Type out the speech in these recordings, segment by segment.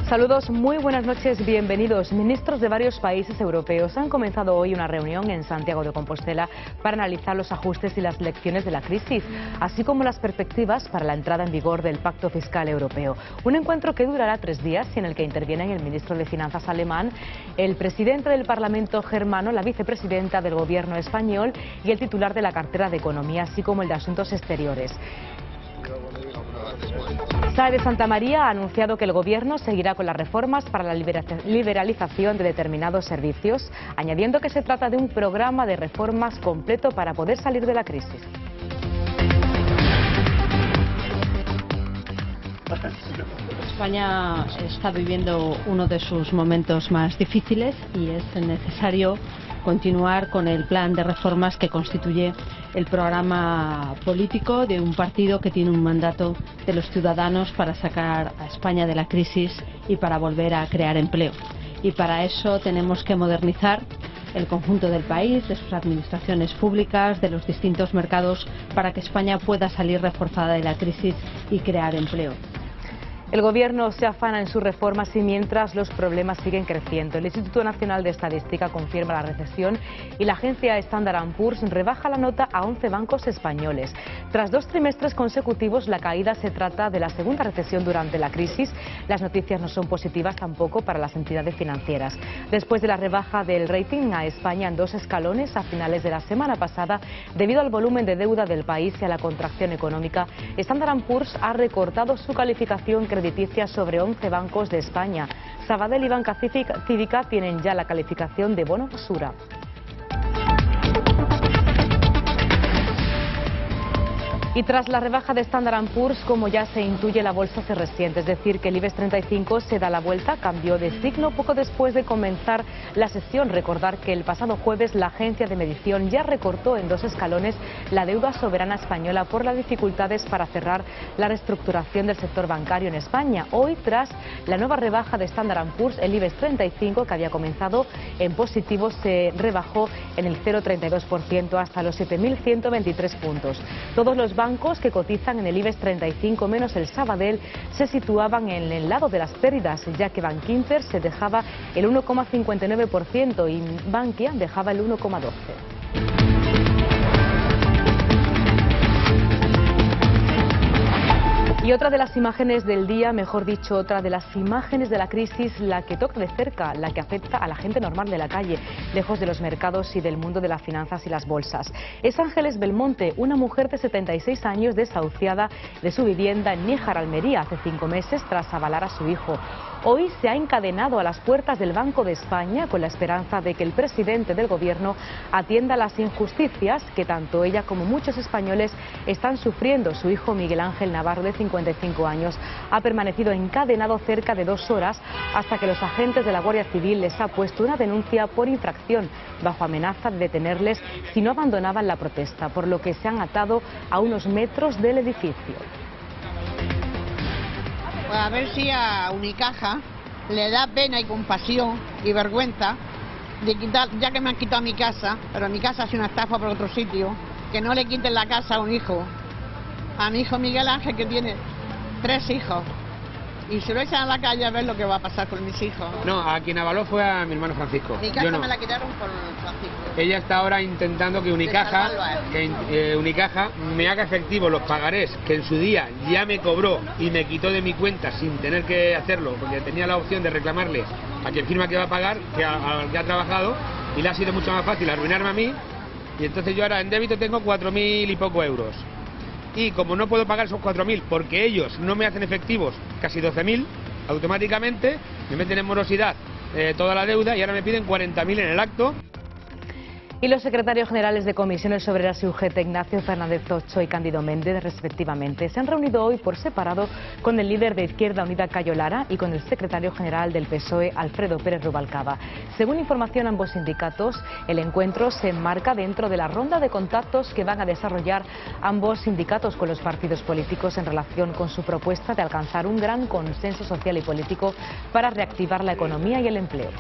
Saludos, muy buenas noches, bienvenidos. Ministros de varios países europeos han comenzado hoy una reunión en Santiago de Compostela para analizar los ajustes y las lecciones de la crisis, así como las perspectivas para la entrada en vigor del Pacto Fiscal Europeo. Un encuentro que durará 3 días y en el que intervienen el ministro de Finanzas alemán, el presidente del Parlamento germano, la vicepresidenta del Gobierno español y el titular de la cartera de Economía, así como el de Asuntos Exteriores. SAE de Santa María ha anunciado que el Gobierno seguirá con las reformas para la liberalización de determinados servicios, añadiendo que se trata de un programa de reformas completo para poder salir de la crisis. España está viviendo uno de sus momentos más difíciles y es necesario continuar con el plan de reformas que constituye el programa político de un partido que tiene un mandato de los ciudadanos para sacar a España de la crisis y para volver a crear empleo. Y para eso tenemos que modernizar el conjunto del país, de sus administraciones públicas, de los distintos mercados, para que España pueda salir reforzada de la crisis y crear empleo. El Gobierno se afana en sus reformas y mientras los problemas siguen creciendo. El Instituto Nacional de Estadística confirma la recesión y la agencia Standard & Poor's rebaja la nota a 11 bancos españoles. Tras 2 trimestres consecutivos, la caída se trata de la segunda recesión durante la crisis. Las noticias no son positivas tampoco para las entidades financieras. Después de la rebaja del rating a España en 2 escalones a finales de la semana pasada, debido al volumen de deuda del país y a la contracción económica, Standard & Poor's ha recortado su calificación crediticia sobre 11 bancos de España. Sabadell y Banca Cívica tienen ya la calificación de bono basura. Y tras la rebaja de Standard & Poor's, como ya se intuye, la bolsa se resiente, es decir, que el IBEX 35 se da la vuelta, cambió de signo poco después de comenzar la sesión. Recordar que el pasado jueves la agencia de medición ya recortó en 2 escalones la deuda soberana española por las dificultades para cerrar la reestructuración del sector bancario en España. Hoy, tras la nueva rebaja de Standard & Poor's, el IBEX 35, que había comenzado en positivo, se rebajó en el 0,32% hasta los 7.123 puntos. Todos los bancos que cotizan en el IBEX 35 menos el Sabadell se situaban en el lado de las pérdidas, ya que Bankinter se dejaba el 1,59% y Bankia dejaba el 1,12%. Y otra de las imágenes del día, mejor dicho, otra de las imágenes de la crisis, la que toca de cerca, la que afecta a la gente normal de la calle, lejos de los mercados y del mundo de las finanzas y las bolsas. Es Ángeles Belmonte, una mujer de 76 años desahuciada de su vivienda en Níjar, Almería, hace 5 meses tras avalar a su hijo. Hoy se ha encadenado a las puertas del Banco de España con la esperanza de que el presidente del Gobierno atienda las injusticias que tanto ella como muchos españoles están sufriendo. Su hijo Miguel Ángel Navarro, de 55 años, ha permanecido encadenado cerca de 2 horas hasta que los agentes de la Guardia Civil les ha puesto una denuncia por infracción bajo amenaza de detenerles si no abandonaban la protesta, por lo que se han atado a unos metros del edificio. Pues a ver si a Unicaja le da pena y compasión y vergüenza de quitar, ya que me han quitado mi casa, pero mi casa ha sido una estafa por otro sitio, que no le quiten la casa a un hijo, a mi hijo Miguel Ángel, que tiene 3 hijos, y si lo echan a la calle a ver lo que va a pasar con mis hijos. No, a quien avaló fue a mi hermano Francisco. Mi casa Yo no. me la quitaron por Francisco. Ella está ahora intentando que Unicaja, Unicaja me haga efectivo los pagarés que en su día ya me cobró y me quitó de mi cuenta sin tener que hacerlo, porque tenía la opción de reclamarle a quien firma que va a pagar, que ha trabajado, y le ha sido mucho más fácil arruinarme a mí, y entonces yo ahora en débito tengo 4.000 y poco euros. Y como no puedo pagar esos 4.000 porque ellos no me hacen efectivos casi 12.000, automáticamente me meten en morosidad toda la deuda y ahora me piden 40.000 en el acto. Y los secretarios generales de Comisiones Obreras y UGT, Ignacio Fernández Ocho y Cándido Méndez, respectivamente, se han reunido hoy por separado con el líder de Izquierda Unida, Cayo Lara, y con el secretario general del PSOE, Alfredo Pérez Rubalcaba. Según información ambos sindicatos, el encuentro se enmarca dentro de la ronda de contactos que van a desarrollar ambos sindicatos con los partidos políticos en relación con su propuesta de alcanzar un gran consenso social y político para reactivar la economía y el empleo.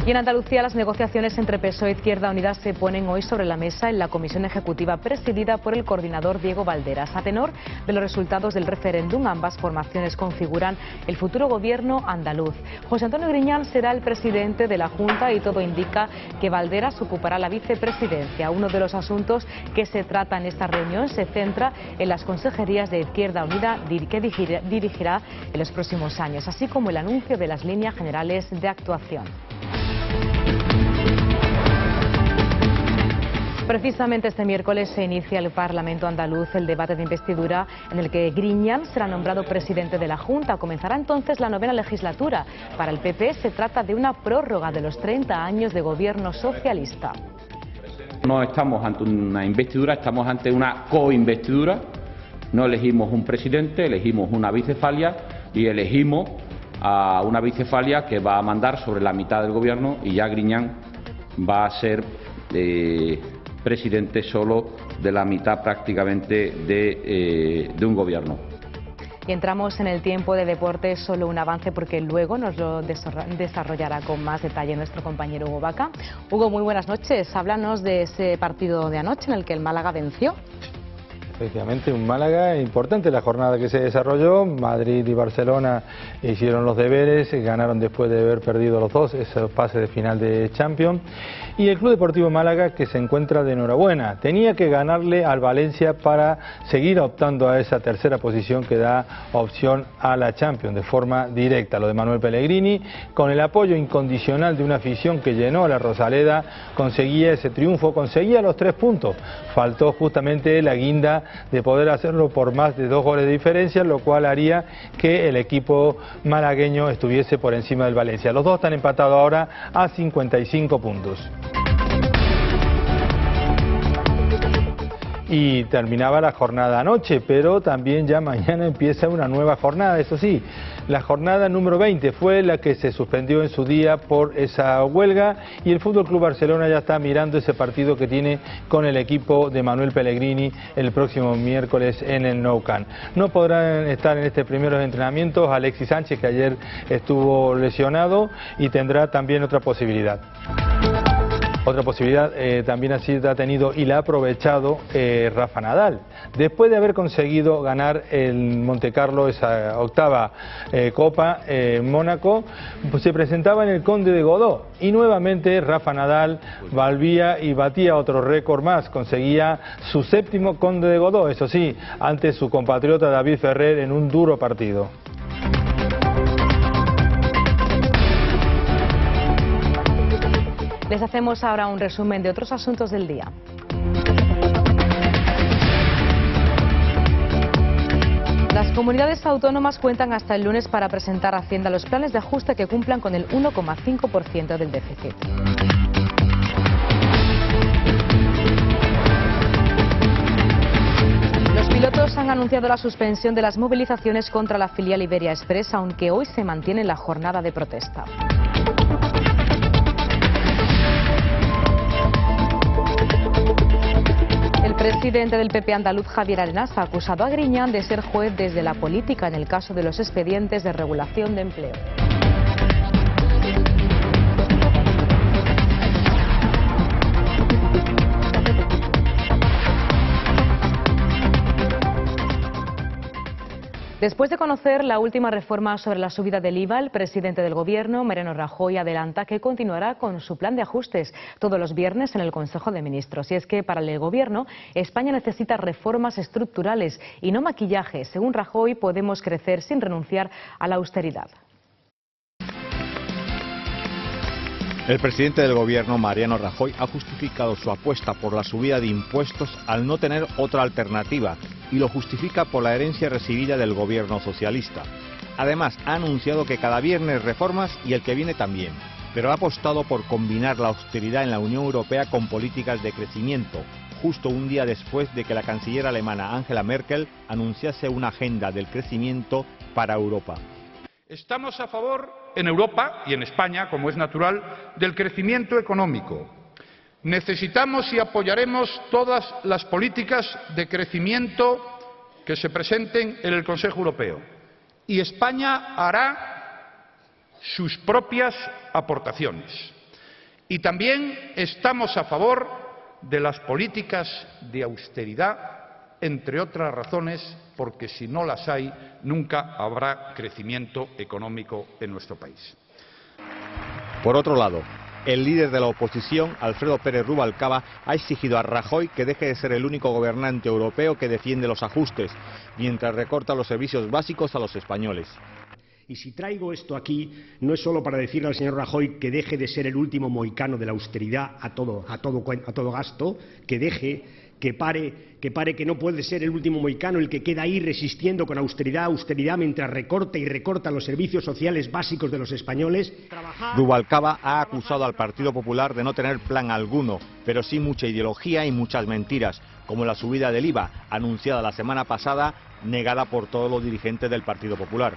Y en Andalucía las negociaciones entre PSOE e Izquierda Unida se ponen hoy sobre la mesa en la comisión ejecutiva presidida por el coordinador Diego Valderas. A tenor de los resultados del referéndum, ambas formaciones configuran el futuro gobierno andaluz. José Antonio Griñán será el presidente de la Junta y todo indica que Valderas ocupará la vicepresidencia. Uno de los asuntos que se trata en esta reunión se centra en las consejerías de Izquierda Unida que dirigirá en los próximos años, así como el anuncio de las líneas generales de actuación. Precisamente este miércoles se inicia el Parlamento andaluz el debate de investidura en el que Griñán será nombrado presidente de la Junta. Comenzará entonces la 9ª legislatura. Para el PP se trata de una prórroga de los 30 años de gobierno socialista. No estamos ante una investidura, estamos ante una coinvestidura. No elegimos un presidente, elegimos una bicefalia y elegimos a una bicefalia que va a mandar sobre la mitad del gobierno y ya Griñán va a ser presidente solo de la mitad prácticamente de un gobierno. Y entramos en el tiempo de deportes, solo un avance porque luego nos lo desarrollará con más detalle nuestro compañero Hugo Vaca. Hugo, muy buenas noches. Háblanos de ese partido de anoche en el que el Málaga venció. Efectivamente, un Málaga importante la jornada que se desarrolló. Madrid y Barcelona hicieron los deberes, ganaron después de haber perdido los dos esos pases de final de Champions. Y el Club Deportivo Málaga, que se encuentra de enhorabuena, tenía que ganarle al Valencia para seguir optando a esa tercera posición que da opción a la Champions de forma directa. Lo de Manuel Pellegrini, con el apoyo incondicional de una afición que llenó a la Rosaleda, conseguía ese triunfo, conseguía los 3 puntos. Faltó justamente la guinda de poder hacerlo por más de 2 goles de diferencia, lo cual haría que el equipo malagueño estuviese por encima del Valencia. Los dos están empatados ahora a 55 puntos. Y terminaba la jornada anoche, pero también ya mañana empieza una nueva jornada. Eso sí, la jornada número 20 fue la que se suspendió en su día por esa huelga y el Fútbol Club Barcelona ya está mirando ese partido que tiene con el equipo de Manuel Pellegrini el próximo miércoles en el Nou Camp. No podrán estar en este primeros entrenamientos Alexis Sánchez, que ayer estuvo lesionado, y tendrá también otra posibilidad. Otra posibilidad también así ha tenido y la ha aprovechado Rafa Nadal. Después de haber conseguido ganar en Montecarlo esa 8ª Copa en Mónaco, pues se presentaba en el Conde de Godó y nuevamente Rafa Nadal volvía y batía otro récord más, conseguía su 7º Conde de Godó, eso sí, ante su compatriota David Ferrer en un duro partido. Les hacemos ahora un resumen de otros asuntos del día. Las comunidades autónomas cuentan hasta el lunes para presentar a Hacienda los planes de ajuste que cumplan con el 1,5% del déficit. Los pilotos han anunciado la suspensión de las movilizaciones contra la filial Iberia Express, aunque hoy se mantiene la jornada de protesta. El presidente del PP andaluz, Javier Arenas, ha acusado a Griñán de ser juez desde la política en el caso de los expedientes de regulación de empleo. Después de conocer la última reforma sobre la subida del IVA, el presidente del Gobierno, Mariano Rajoy, adelanta que continuará con su plan de ajustes todos los viernes en el Consejo de Ministros. Y es que para el Gobierno, España necesita reformas estructurales y no maquillaje. Según Rajoy, podemos crecer sin renunciar a la austeridad. El presidente del Gobierno, Mariano Rajoy, ha justificado su apuesta por la subida de impuestos al no tener otra alternativa y lo justifica por la herencia recibida del Gobierno socialista. Además, ha anunciado que cada viernes reformas y el que viene también, pero ha apostado por combinar la austeridad en la Unión Europea con políticas de crecimiento, justo un día después de que la canciller alemana Angela Merkel anunciase una agenda del crecimiento para Europa. Estamos a favor en Europa y en España, como es natural, del crecimiento económico. Necesitamos y apoyaremos todas las políticas de crecimiento que se presenten en el Consejo Europeo. Y España hará sus propias aportaciones. Y también estamos a favor de las políticas de austeridad, entre otras razones, porque si no las hay, nunca habrá crecimiento económico en nuestro país. Por otro lado, el líder de la oposición, Alfredo Pérez Rubalcaba, ha exigido a Rajoy que deje de ser el único gobernante europeo que defiende los ajustes, mientras recorta los servicios básicos a los españoles. Y si traigo esto aquí, no es solo para decirle al señor Rajoy que deje de ser el último mohicano de la austeridad a todo gasto, que pare, que no puede ser el último mohicano el que queda ahí resistiendo con austeridad mientras recorta y recorta los servicios sociales básicos de los españoles. Rubalcaba ha acusado al Partido Popular de no tener plan alguno, pero sí mucha ideología y muchas mentiras, como la subida del IVA, anunciada la semana pasada, negada por todos los dirigentes del Partido Popular.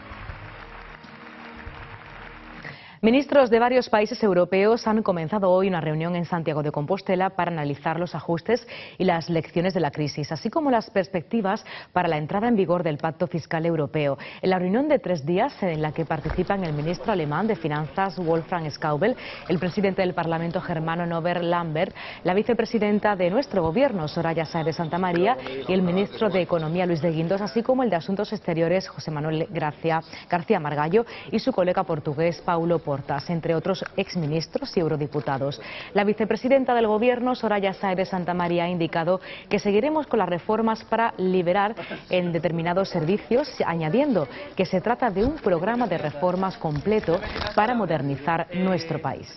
Ministros de varios países europeos han comenzado hoy una reunión en Santiago de Compostela para analizar los ajustes y las lecciones de la crisis, así como las perspectivas para la entrada en vigor del Pacto Fiscal Europeo. En la reunión de 3 días, en la que participan el ministro alemán de Finanzas, Wolfgang Schäuble, el presidente del Parlamento germano, Norbert Lammert, la vicepresidenta de nuestro gobierno, Soraya Sáenz de Santamaría, y el ministro de Economía, Luis de Guindos, así como el de Asuntos Exteriores, José Manuel García Margallo, y su colega portugués, Paulo Portas, entre otros exministros y eurodiputados. La vicepresidenta del Gobierno, Soraya Sáenz de Santamaría, ha indicado que seguiremos con las reformas para liberar en determinados servicios, añadiendo que se trata de un programa de reformas completo para modernizar nuestro país.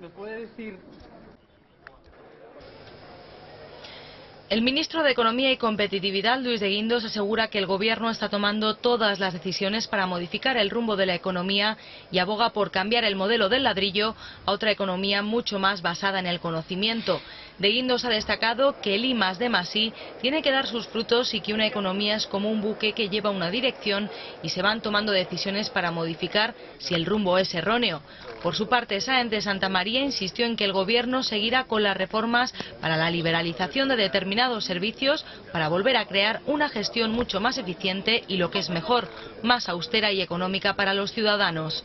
¿Me puede decir? El ministro de Economía y Competitividad, Luis de Guindos, asegura que el Gobierno está tomando todas las decisiones para modificar el rumbo de la economía y aboga por cambiar el modelo del ladrillo a otra economía mucho más basada en el conocimiento. De Guindos ha destacado que el I+D+I tiene que dar sus frutos y que una economía es como un buque que lleva una dirección y se van tomando decisiones para modificar si el rumbo es erróneo. Por su parte, Sáenz de Santamaría insistió en que el Gobierno seguirá con las reformas para la liberalización de determinados servicios para volver a crear una gestión mucho más eficiente y, lo que es mejor, más austera y económica para los ciudadanos.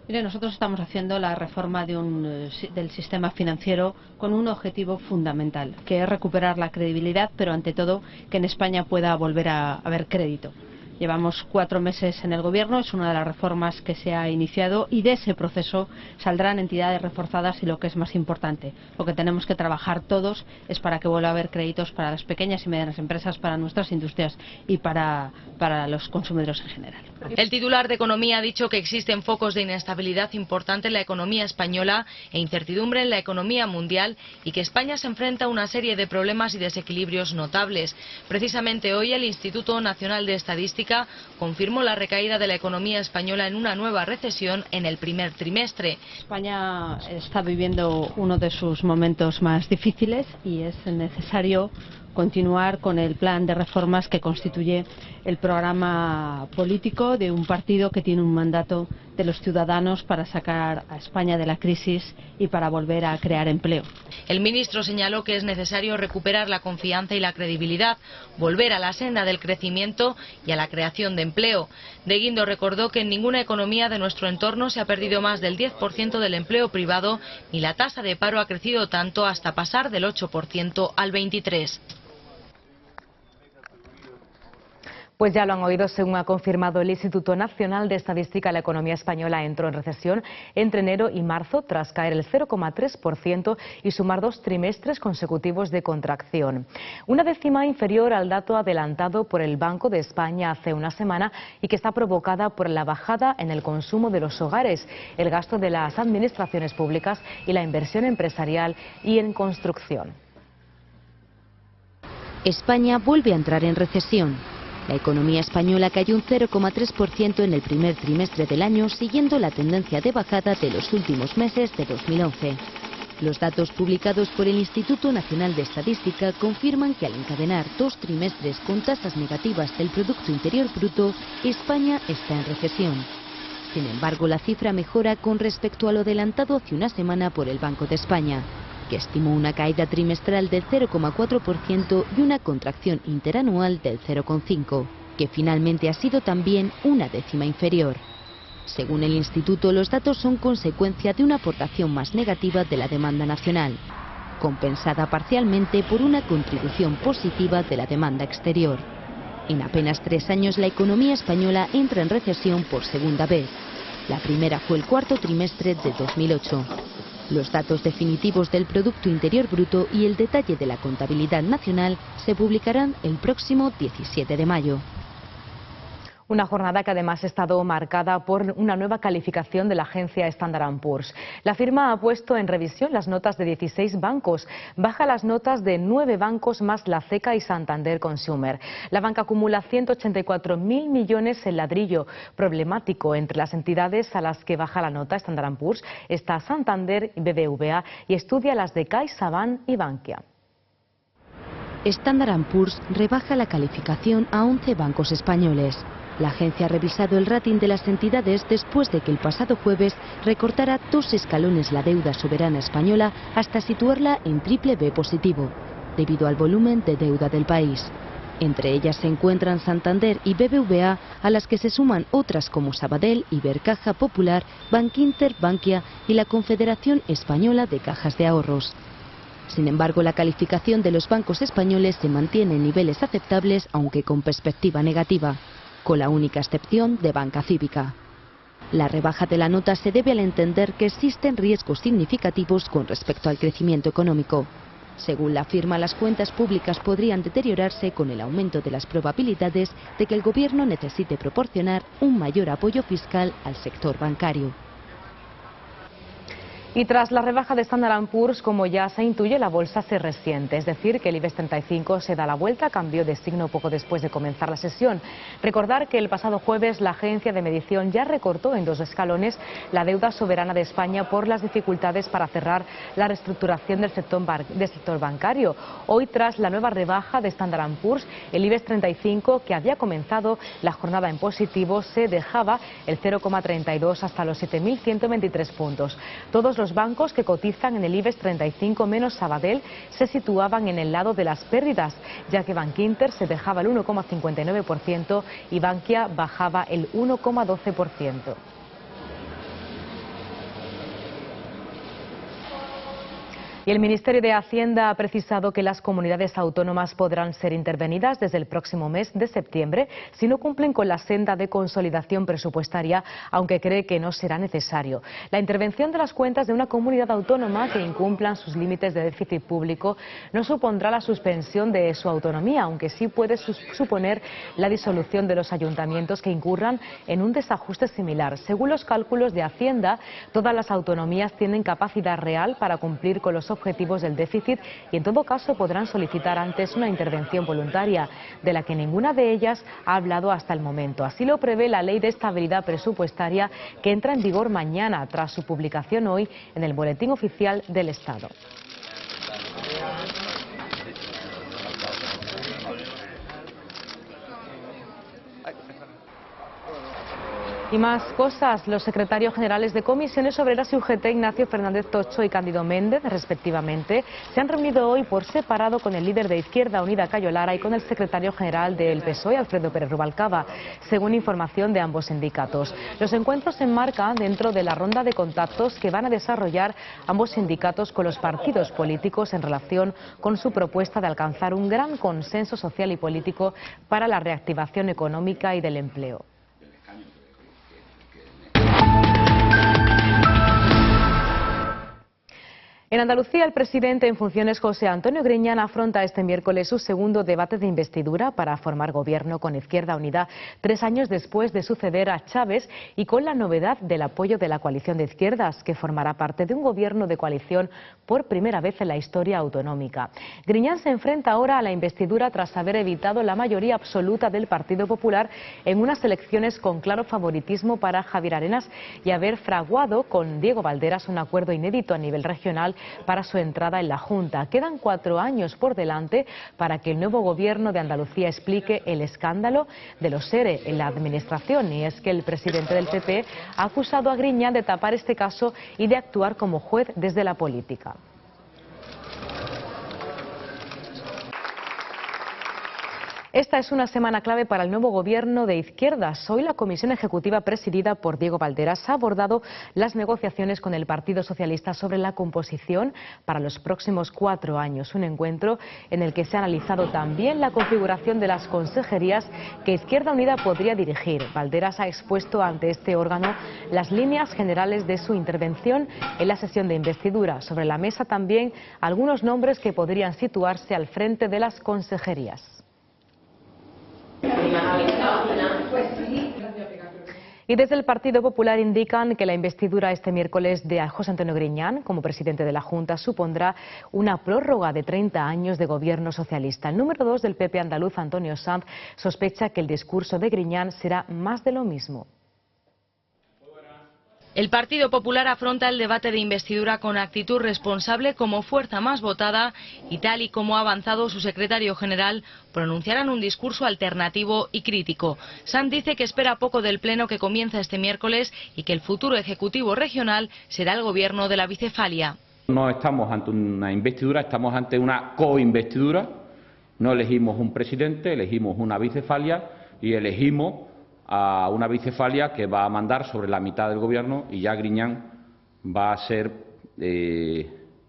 Mire, nosotros estamos haciendo la reforma del sistema financiero con un objetivo fundamental, que es recuperar la credibilidad, pero ante todo que en España pueda volver a haber crédito. Llevamos 4 meses en el Gobierno, es una de las reformas que se ha iniciado y de ese proceso saldrán entidades reforzadas y, lo que es más importante, lo que tenemos que trabajar todos es para que vuelva a haber créditos para las pequeñas y medianas empresas, para nuestras industrias y para los consumidores en general. El titular de Economía ha dicho que existen focos de inestabilidad importante en la economía española e incertidumbre en la economía mundial y que España se enfrenta a una serie de problemas y desequilibrios notables. Precisamente hoy el Instituto Nacional de Estadística confirmó la recaída de la economía española en una nueva recesión en el primer trimestre. España está viviendo uno de sus momentos más difíciles y es necesario continuar con el plan de reformas que constituye el programa político de un partido que tiene un mandato de los ciudadanos para sacar a España de la crisis y para volver a crear empleo. El ministro señaló que es necesario recuperar la confianza y la credibilidad, volver a la senda del crecimiento y a la creación de empleo. De Guindos recordó que en ninguna economía de nuestro entorno se ha perdido más del 10% del empleo privado ni la tasa de paro ha crecido tanto hasta pasar del 8% al 23%. Pues ya lo han oído, según ha confirmado el Instituto Nacional de Estadística, la economía española entró en recesión entre enero y marzo tras caer el 0,3% y sumar 2 trimestres consecutivos de contracción. Una décima inferior al dato adelantado por el Banco de España hace una semana y que está provocada por la bajada en el consumo de los hogares, el gasto de las administraciones públicas y la inversión empresarial y en construcción. España vuelve a entrar en recesión. La economía española cayó un 0,3% en el primer trimestre del año, siguiendo la tendencia de bajada de los últimos meses de 2011. Los datos publicados por el Instituto Nacional de Estadística confirman que al encadenar 2 trimestres con tasas negativas del Producto Interior Bruto, España está en recesión. Sin embargo, la cifra mejora con respecto a lo adelantado hace una semana por el Banco de España, que estimó una caída trimestral del 0,4% y una contracción interanual del 0,5%, que finalmente ha sido también una décima inferior. Según el instituto, los datos son consecuencia de una aportación más negativa de la demanda nacional, compensada parcialmente por una contribución positiva de la demanda exterior. En apenas 3 años la economía española entra en recesión por segunda vez. La primera fue el cuarto trimestre de 2008. Los datos definitivos del Producto Interior Bruto y el detalle de la contabilidad nacional se publicarán el próximo 17 de mayo. Una jornada que además ha estado marcada por una nueva calificación de la agencia Standard & Poor's. La firma ha puesto en revisión las notas de 16 bancos, baja las notas de 9 bancos más la CECA y Santander Consumer. La banca acumula 184.000 millones en ladrillo. Problemático entre las entidades a las que baja la nota Standard & Poor's está Santander y BBVA y estudia las de CaixaBank y Bankia. Standard & Poor's rebaja la calificación a 11 bancos españoles. La agencia ha revisado el rating de las entidades después de que el pasado jueves recortara 2 escalones la deuda soberana española hasta situarla en BBB positivo, debido al volumen de deuda del país. Entre ellas se encuentran Santander y BBVA, a las que se suman otras como Sabadell, Ibercaja, Popular, Bankinter, Bankia y la Confederación Española de Cajas de Ahorros. Sin embargo, la calificación de los bancos españoles se mantiene en niveles aceptables, aunque con perspectiva negativa, con la única excepción de Banca Cívica. La rebaja de la nota se debe al entender que existen riesgos significativos con respecto al crecimiento económico. Según la firma, las cuentas públicas podrían deteriorarse con el aumento de las probabilidades de que el gobierno necesite proporcionar un mayor apoyo fiscal al sector bancario. Y tras la rebaja de Standard & Poor's, como ya se intuye, la bolsa se resiente, es decir, que el IBEX 35 se da la vuelta, cambió de signo poco después de comenzar la sesión. Recordar que el pasado jueves la agencia de medición ya recortó en 2 escalones la deuda soberana de España por las dificultades para cerrar la reestructuración del sector bancario. Hoy, tras la nueva rebaja de Standard & Poor's, el IBEX 35, que había comenzado la jornada en positivo, se dejaba el 0,32 hasta los 7.123 puntos. Todos los bancos que cotizan en el IBEX 35 menos Sabadell se situaban en el lado de las pérdidas, ya que Bankinter se dejaba el 1,59% y Bankia bajaba el 1,12%. Y el Ministerio de Hacienda ha precisado que las comunidades autónomas podrán ser intervenidas desde el próximo mes de septiembre si no cumplen con la senda de consolidación presupuestaria, aunque cree que no será necesario. La intervención de las cuentas de una comunidad autónoma que incumplan sus límites de déficit público no supondrá la suspensión de su autonomía, aunque sí puede suponer la disolución de los ayuntamientos que incurran en un desajuste similar. Según los cálculos de Hacienda, todas las autonomías tienen capacidad real para cumplir con los objetivos del déficit y en todo caso podrán solicitar antes una intervención voluntaria, de la que ninguna de ellas ha hablado hasta el momento. Así lo prevé la Ley de Estabilidad Presupuestaria, que entra en vigor mañana tras su publicación hoy en el Boletín Oficial del Estado. Y más cosas. Los secretarios generales de Comisiones Obreras y UGT, Ignacio Fernández Tocho y Cándido Méndez, respectivamente, se han reunido hoy por separado con el líder de Izquierda Unida, Cayo Lara, y con el secretario general del PSOE, Alfredo Pérez Rubalcaba, según información de ambos sindicatos. Los encuentros se enmarcan dentro de la ronda de contactos que van a desarrollar ambos sindicatos con los partidos políticos en relación con su propuesta de alcanzar un gran consenso social y político para la reactivación económica y del empleo. En Andalucía, el presidente en funciones, José Antonio Griñán, afronta este miércoles su segundo debate de investidura para formar gobierno con Izquierda Unida, 3 años después de suceder a Chávez y con la novedad del apoyo de la coalición de izquierdas, que formará parte de un gobierno de coalición por primera vez en la historia autonómica. Griñán se enfrenta ahora a la investidura tras haber evitado la mayoría absoluta del Partido Popular en unas elecciones con claro favoritismo para Javier Arenas y haber fraguado con Diego Valderas un acuerdo inédito a nivel regional para su entrada en la Junta. Quedan 4 años por delante para que el nuevo gobierno de Andalucía explique el escándalo de los ERE en la administración, y es que el presidente del PP ha acusado a Griñán de tapar este caso y de actuar como juez desde la política. Esta es una semana clave para el nuevo gobierno de izquierdas. Hoy la comisión ejecutiva presidida por Diego Valderas ha abordado las negociaciones con el Partido Socialista sobre la composición para los próximos 4 años. Un encuentro en el que se ha analizado también la configuración de las consejerías que Izquierda Unida podría dirigir. Valderas ha expuesto ante este órgano las líneas generales de su intervención en la sesión de investidura. Sobre la mesa también algunos nombres que podrían situarse al frente de las consejerías. Y desde el Partido Popular indican que la investidura este miércoles de José Antonio Griñán como presidente de la Junta supondrá una prórroga de 30 años de gobierno socialista. El número 2 del PP andaluz, Antonio Sanz, sospecha que el discurso de Griñán será más de lo mismo. El Partido Popular afronta el debate de investidura con actitud responsable como fuerza más votada y tal y como ha avanzado su secretario general, pronunciarán un discurso alternativo y crítico. Sanz dice que espera poco del pleno que comienza este miércoles y que el futuro ejecutivo regional será el gobierno de la bicefalia. No estamos ante una investidura, estamos ante una coinvestidura. No elegimos un presidente, elegimos una bicefalia y elegimos a una bicefalia que va a mandar sobre la mitad del gobierno y ya Griñán va a ser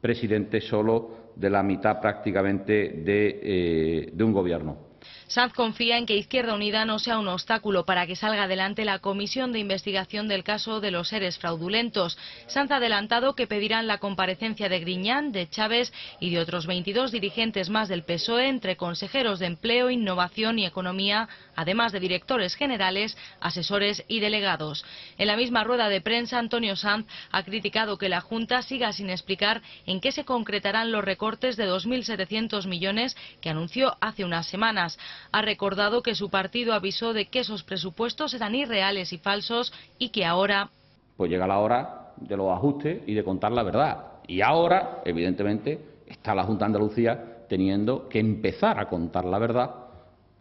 presidente solo de la mitad prácticamente de un gobierno. Sanz confía en que Izquierda Unida no sea un obstáculo para que salga adelante la comisión de investigación del caso de los seres fraudulentos. Sanz ha adelantado que pedirán la comparecencia de Griñán, de Chaves y de otros 22 dirigentes más del PSOE, entre consejeros de Empleo, Innovación y Economía, además de directores generales, asesores y delegados. En la misma rueda de prensa, Antonio Sanz ha criticado que la Junta siga sin explicar en qué se concretarán los recortes de 2.700 millones que anunció hace unas semanas. Ha recordado que su partido avisó de que esos presupuestos eran irreales y falsos y que ahora... Pues llega la hora de los ajustes y de contar la verdad. Y ahora, evidentemente, está la Junta de Andalucía teniendo que empezar a contar la verdad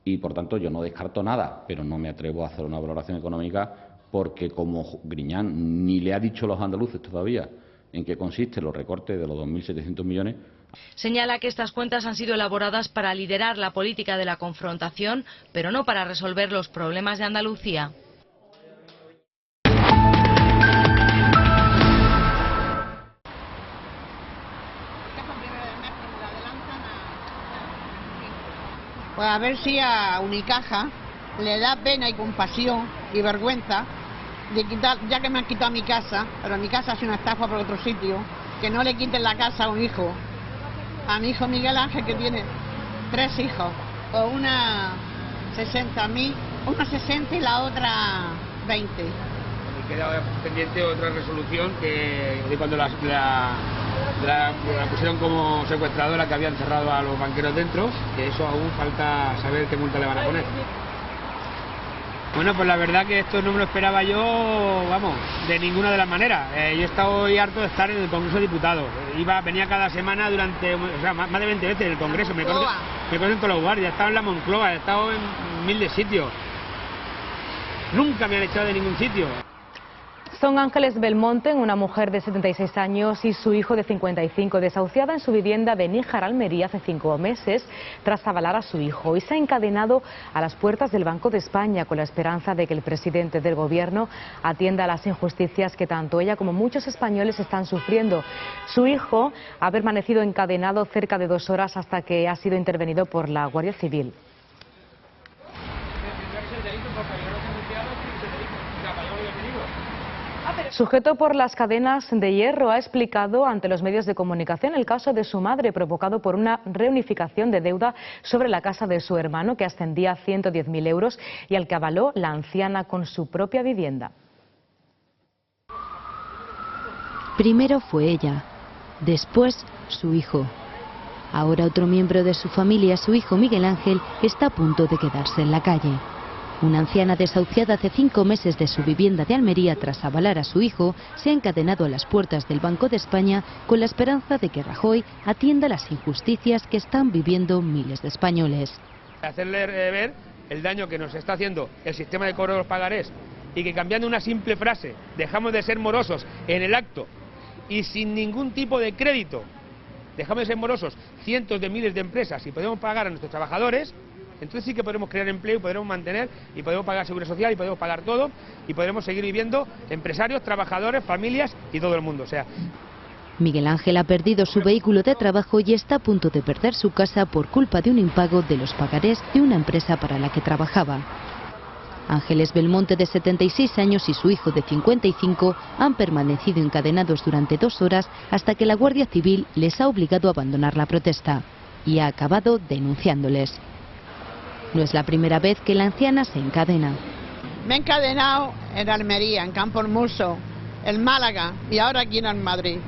y, por tanto, yo no descarto nada, pero no me atrevo a hacer una valoración económica porque, como Griñán ni le ha dicho a los andaluces todavía en qué consisten los recortes de los 2.700 millones... Señala que estas cuentas han sido elaboradas para liderar la política de la confrontación, pero no para resolver los problemas de Andalucía. Pues a ver si a Unicaja le da pena y compasión y vergüenza de quitar, ya que me han quitado mi casa, pero mi casa es una estafa por otro sitio, que no le quiten la casa a un hijo. A mi hijo Miguel Ángel, que tiene 3 hijos, con una 60.000, una 60 y la otra 20. Me queda pendiente otra resolución que de cuando la pusieron como secuestradora, que habían cerrado a los banqueros dentro, que eso aún falta saber qué multa le van a poner. Bueno, pues la verdad que esto no me lo esperaba yo, vamos, de ninguna de las maneras. Yo he estado hoy harto de estar en el Congreso de Diputados. Venía cada semana durante, o sea, más de 20 veces en el Congreso. Me conocen todos los guardias, he estado en la Moncloa, he estado en 1000 de sitios. Nunca me han echado de ningún sitio. Son Ángeles Belmonte, una mujer de 76 años, y su hijo de 55, desahuciada en su vivienda de Níjar, Almería, hace 5 meses, tras avalar a su hijo. Y se ha encadenado a las puertas del Banco de España con la esperanza de que el presidente del Gobierno atienda a las injusticias que tanto ella como muchos españoles están sufriendo. Su hijo ha permanecido encadenado cerca de 2 horas hasta que ha sido intervenido por la Guardia Civil. Sujeto por las cadenas de hierro, ha explicado ante los medios de comunicación el caso de su madre, provocado por una reunificación de deuda sobre la casa de su hermano, que ascendía a 110.000 euros y al que avaló la anciana con su propia vivienda. Primero fue ella, después su hijo. Ahora otro miembro de su familia, su hijo Miguel Ángel, está a punto de quedarse en la calle. Una anciana desahuciada hace 5 meses de su vivienda de Almería tras avalar a su hijo se ha encadenado a las puertas del Banco de España con la esperanza de que Rajoy atienda las injusticias que están viviendo miles de españoles. Hacerle ver el daño que nos está haciendo el sistema de cobro de los pagarés y que, cambiando una simple frase, dejamos de ser morosos en el acto y sin ningún tipo de crédito, dejamos de ser morosos cientos de miles de empresas y podemos pagar a nuestros trabajadores, entonces sí que podremos crear empleo y podremos mantener y podremos pagar seguridad social y podremos pagar todo y podremos seguir viviendo empresarios, trabajadores, familias y todo el mundo. O sea, Miguel Ángel ha perdido su vehículo de trabajo y está a punto de perder su casa por culpa de un impago de los pagarés de una empresa para la que trabajaba. Ángeles Belmonte, de 76 años, y su hijo, de 55, han permanecido encadenados durante 2 horas hasta que la Guardia Civil les ha obligado a abandonar la protesta y ha acabado denunciándoles. No es la primera vez que la anciana se encadena. Me he encadenado en Almería, en Campo Hermoso, en Málaga y ahora aquí en Madrid.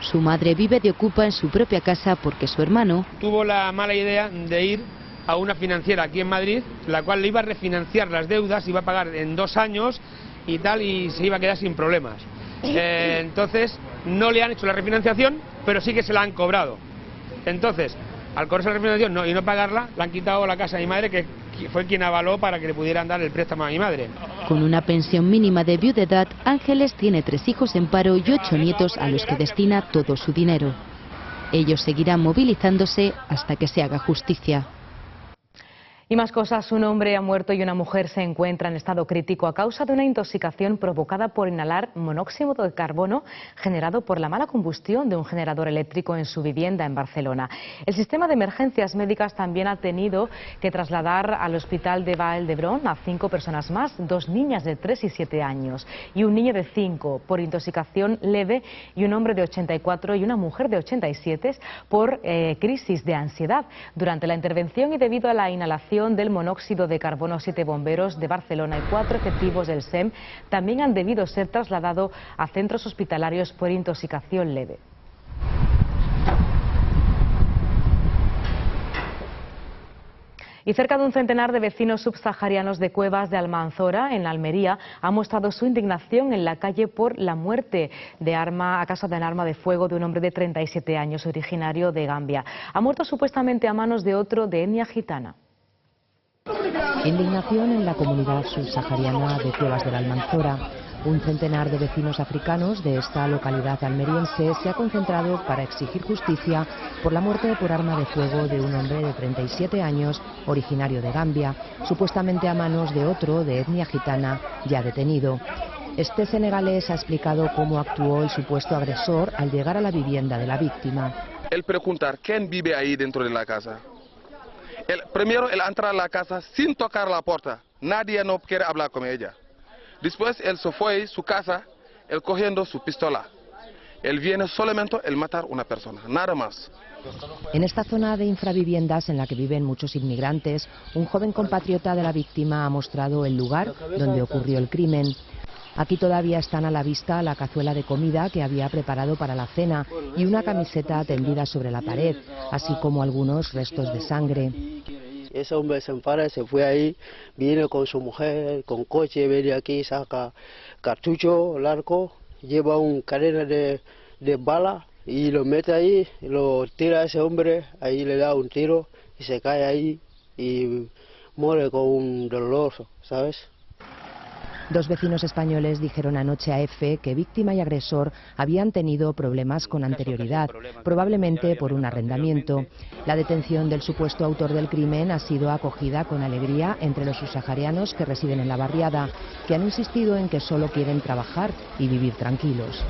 Su madre vive de ocupa en su propia casa porque su hermano tuvo la mala idea de ir a una financiera aquí en Madrid, la cual le iba a refinanciar las deudas, iba a pagar en 2 años y tal, y se iba a quedar sin problemas. Entonces no le han hecho la refinanciación, pero sí que se la han cobrado. Entonces, al cobrarse la refinanciación y no pagarla, le han quitado la casa a mi madre, que fue quien avaló para que le pudieran dar el préstamo a mi madre. Con una pensión mínima de viudedad, Ángeles tiene 3 hijos en paro y 8 nietos a los que destina todo su dinero. Ellos seguirán movilizándose hasta que se haga justicia. Y más cosas, un hombre ha muerto y una mujer se encuentra en estado crítico a causa de una intoxicación provocada por inhalar monóxido de carbono generado por la mala combustión de un generador eléctrico en su vivienda en Barcelona. El sistema de emergencias médicas también ha tenido que trasladar al hospital de Vall d'Hebron a 5 personas más, 2 niñas de 3 y 7 años y un niño de 5 por intoxicación leve y un hombre de 84 y una mujer de 87 por crisis de ansiedad. Durante la intervención y debido a la inhalación del monóxido de carbono, 7 bomberos de Barcelona y 4 efectivos del SEM también han debido ser trasladados a centros hospitalarios por intoxicación leve. Y cerca de un centenar de vecinos subsaharianos de Cuevas de Almanzora, en Almería, han mostrado su indignación en la calle por la muerte a causa de un arma de fuego de un hombre de 37 años, originario de Gambia. Ha muerto supuestamente a manos de otro de etnia gitana. Indignación en la comunidad subsahariana de Cuevas de la Almanzora. Un centenar de vecinos africanos de esta localidad almeriense se ha concentrado para exigir justicia por la muerte por arma de fuego de un hombre de 37 años, originario de Gambia, supuestamente a manos de otro de etnia gitana, ya detenido. Este senegalés ha explicado cómo actuó el supuesto agresor al llegar a la vivienda de la víctima. Él preguntar quién vive ahí dentro de la casa. Primero él entra a la casa sin tocar la puerta, nadie no quiere hablar con ella. Después él se fue a su casa, él cogiendo su pistola. Él viene solamente el matar a una persona, nada más. En esta zona de infraviviendas en la que viven muchos inmigrantes, un joven compatriota de la víctima ha mostrado el lugar donde ocurrió el crimen. Aquí todavía están a la vista la cazuela de comida que había preparado para la cena y una camiseta tendida sobre la pared, así como algunos restos de sangre. Ese hombre se enfada, se fue ahí, viene con su mujer, con coche, viene aquí, saca cartucho largo, lleva una cadena de bala y lo mete ahí, lo tira a ese hombre, ahí le da un tiro y se cae ahí y muere con un dolor, ¿sabes? 2 vecinos españoles dijeron anoche a EFE que víctima y agresor habían tenido problemas con anterioridad, probablemente por un arrendamiento. La detención del supuesto autor del crimen ha sido acogida con alegría entre los subsaharianos que residen en la barriada, que han insistido en que solo quieren trabajar y vivir tranquilos.